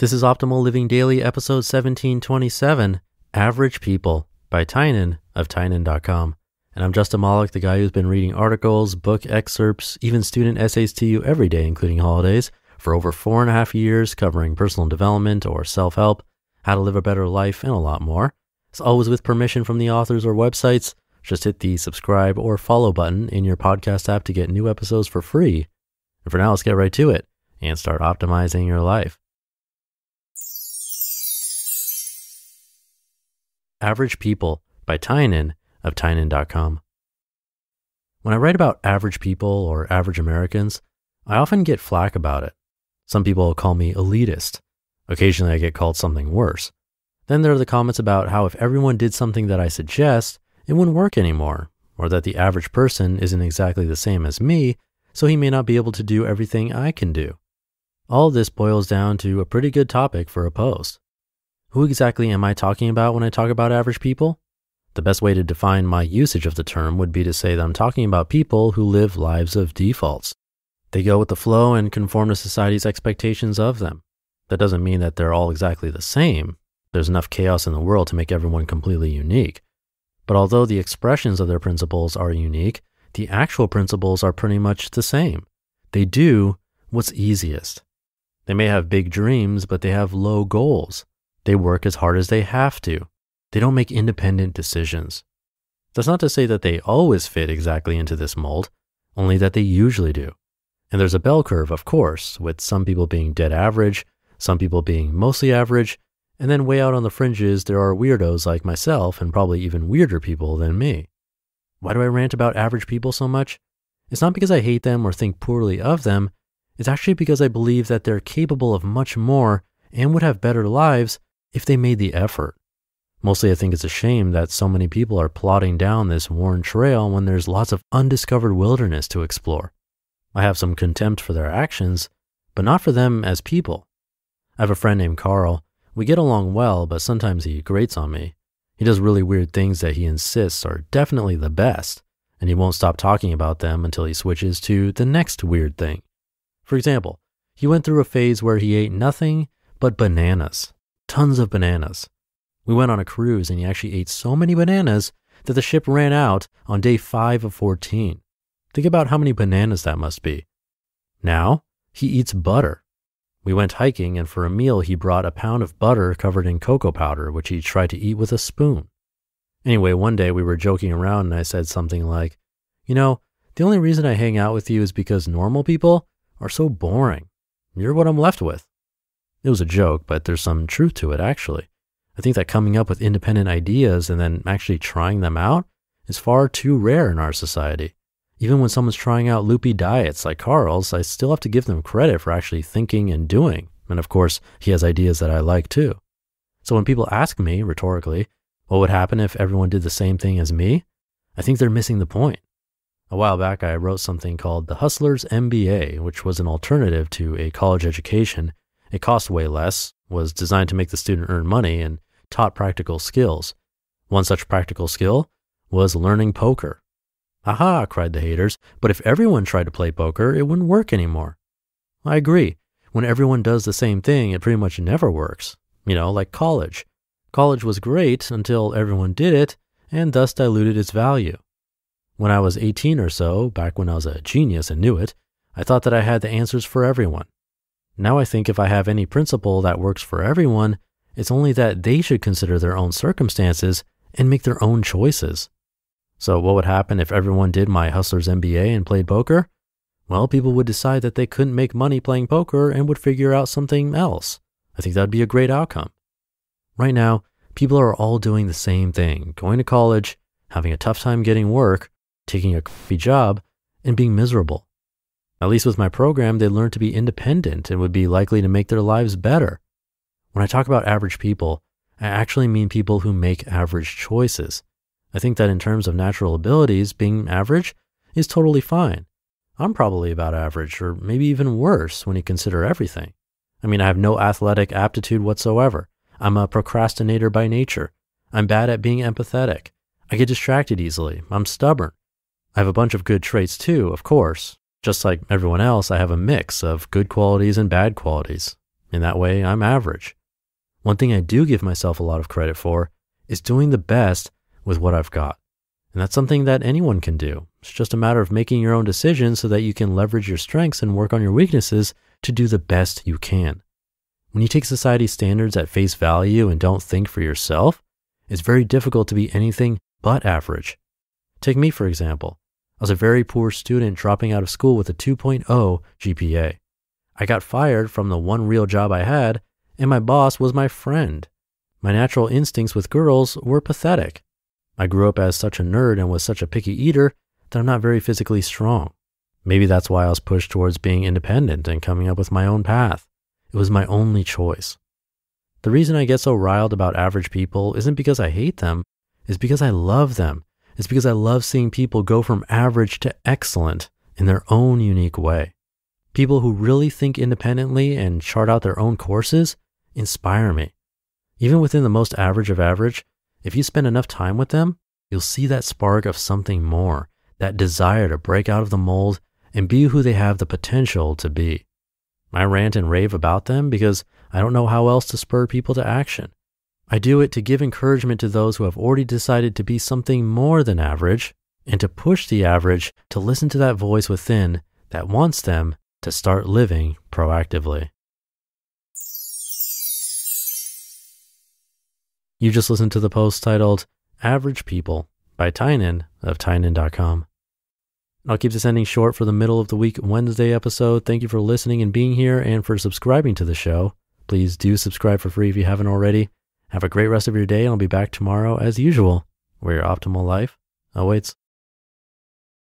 This is Optimal Living Daily, episode 1727, Average People by Tynan of Tynan.com. And I'm Justin Malik, the guy who's been reading articles, book excerpts, even student essays to you every day, including holidays, for over 4.5 years, covering personal development or self-help, how to live a better life, and a lot more. As always, with permission from the authors or websites, just hit the subscribe or follow button in your podcast app to get new episodes for free. And for now, let's get right to it and start optimizing your life. Average People by Tynan of Tynan.com. When I write about average people or average Americans, I often get flack about it. Some people call me elitist. Occasionally I get called something worse. Then there are the comments about how if everyone did something that I suggest, it wouldn't work anymore, or that the average person isn't exactly the same as me, so he may not be able to do everything I can do. All of this boils down to a pretty good topic for a post. Who exactly am I talking about when I talk about average people? The best way to define my usage of the term would be to say that I'm talking about people who live lives of defaults. They go with the flow and conform to society's expectations of them. That doesn't mean that they're all exactly the same. There's enough chaos in the world to make everyone completely unique. But although the expressions of their principles are unique, the actual principles are pretty much the same. They do what's easiest. They may have big dreams, but they have low goals. They work as hard as they have to. They don't make independent decisions. That's not to say that they always fit exactly into this mold, only that they usually do. And there's a bell curve, of course, with some people being dead average, some people being mostly average, and then way out on the fringes, there are weirdos like myself and probably even weirder people than me. Why do I rant about average people so much? It's not because I hate them or think poorly of them. It's actually because I believe that they're capable of much more and would have better lives if they made the effort. Mostly I think it's a shame that so many people are plodding down this worn trail when there's lots of undiscovered wilderness to explore. I have some contempt for their actions, but not for them as people. I have a friend named Carl. We get along well, but sometimes he grates on me. He does really weird things that he insists are definitely the best, and he won't stop talking about them until he switches to the next weird thing. For example, he went through a phase where he ate nothing but bananas. Tons of bananas. We went on a cruise and he actually ate so many bananas that the ship ran out on day 5 of 14. Think about how many bananas that must be. Now, he eats butter. We went hiking and for a meal he brought a pound of butter covered in cocoa powder, which he tried to eat with a spoon. Anyway, one day we were joking around and I said something like, the only reason I hang out with you is because normal people are so boring. You're what I'm left with. It was a joke, but there's some truth to it, actually. I think that coming up with independent ideas and then actually trying them out is far too rare in our society. Even when someone's trying out loopy diets like Carl's, I still have to give them credit for actually thinking and doing. And of course, he has ideas that I like too. So when people ask me, rhetorically, what would happen if everyone did the same thing as me? I think they're missing the point. A while back, I wrote something called the Hustler's MBA, which was an alternative to a college education. It cost way less, was designed to make the student earn money, and taught practical skills. One such practical skill was learning poker. Aha, cried the haters, but if everyone tried to play poker, it wouldn't work anymore. I agree. When everyone does the same thing, it pretty much never works. Like college. College was great until everyone did it, and thus diluted its value. When I was 18 or so, back when I was a genius and knew it, I thought that I had the answers for everyone. Now I think if I have any principle that works for everyone, it's only that they should consider their own circumstances and make their own choices. So what would happen if everyone did my Hustler's MBA and played poker? Well, people would decide that they couldn't make money playing poker and would figure out something else. I think that'd be a great outcome. Right now, people are all doing the same thing, going to college, having a tough time getting work, taking a crappy job, and being miserable. At least with my program, they learn to be independent and would be likely to make their lives better. When I talk about average people, I actually mean people who make average choices. I think that in terms of natural abilities, being average is totally fine. I'm probably about average, or maybe even worse when you consider everything. I have no athletic aptitude whatsoever. I'm a procrastinator by nature. I'm bad at being empathetic. I get distracted easily. I'm stubborn. I have a bunch of good traits too, of course. Just like everyone else, I have a mix of good qualities and bad qualities. In that way, I'm average. One thing I do give myself a lot of credit for is doing the best with what I've got. And that's something that anyone can do. It's just a matter of making your own decisions so that you can leverage your strengths and work on your weaknesses to do the best you can. When you take society's standards at face value and don't think for yourself, it's very difficult to be anything but average. Take me, for example. I was a very poor student dropping out of school with a 2.0 GPA. I got fired from the one real job I had, and my boss was my friend. My natural instincts with girls were pathetic. I grew up as such a nerd and was such a picky eater that I'm not very physically strong. Maybe that's why I was pushed towards being independent and coming up with my own path. It was my only choice. The reason I get so riled about average people isn't because I hate them, it's because I love them. It's because I love seeing people go from average to excellent in their own unique way. People who really think independently and chart out their own courses inspire me. Even within the most average of average, if you spend enough time with them, you'll see that spark of something more, that desire to break out of the mold and be who they have the potential to be. I rant and rave about them because I don't know how else to spur people to action. I do it to give encouragement to those who have already decided to be something more than average and to push the average to listen to that voice within that wants them to start living proactively. You just listened to the post titled Average People by Tynan of Tynan.com. I'll keep this ending short for the middle of the week Wednesday episode. Thank you for listening and being here and for subscribing to the show. Please do subscribe for free if you haven't already. Have a great rest of your day, and I'll be back tomorrow as usual, where your optimal life awaits.